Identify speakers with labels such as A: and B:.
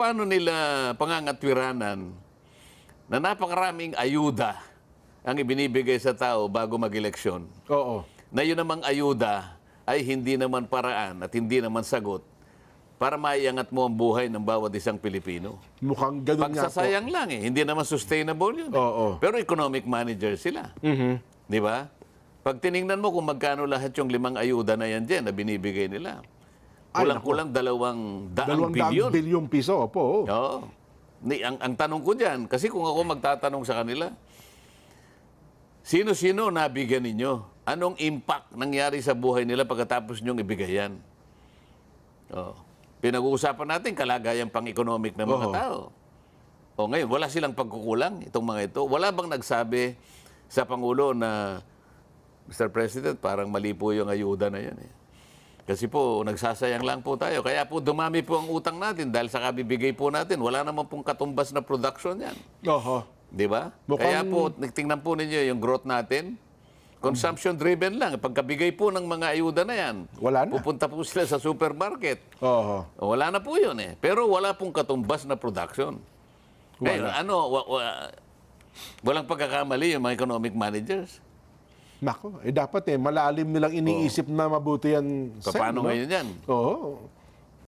A: Paano nila pangangatwiranan na napakaraming ayuda ang ibinibigay sa tao bago mag-eleksyon?
B: Oo.
A: Na yun namang ayuda ay hindi naman paraan at hindi naman sagot para maiangat mo ang buhay ng bawat isang Pilipino.
B: Mukhang ganun nga po.
A: Pagsasayang lang eh. Hindi naman sustainable yun.
B: Oo.
A: Pero economic manager sila. Di ba? Pag tiningnan mo kung magkano lahat yung 5 ayuda na yan dyan na binibigay nila. Kulang-kulang 200 bilyon.
B: 200 bilyong piso, opo.
A: Oo. Ang tanong ko dyan, kasi kung ako magtatanong sa kanila, sino-sino nabigyan ninyo? Anong impact nangyari sa buhay nila pagkatapos nyong ibigay yan? Oh. Pinag-uusapan natin kalagayan pang-economic ng mga
B: Oo.
A: tao. O ngayon, wala silang pagkukulang itong mga ito. Wala bang nagsabi sa Pangulo na, Mr. President, parang mali po yung ayuda na yan eh. Kasi po, nagsasayang lang po tayo. Kaya po dumami po ang utang natin dahil sa kabibigay po natin. Wala naman pong katumbas na production yan.
B: Oho.
A: Di ba? Kaya po, tingnan po ninyo yung growth natin. Consumption-driven lang. Pagkabigay po ng mga ayuda na yan,
B: Wala na.
A: pupunta po sila sa supermarket.
B: Oho.
A: Wala na po yun eh. Pero wala pong katumbas na production. Kaya walang pagkakamali yung mga economic managers.
B: Nako, dapat malalim nilang iniisip na mabuti yan.
A: Paano ngayon yan?
B: Oo.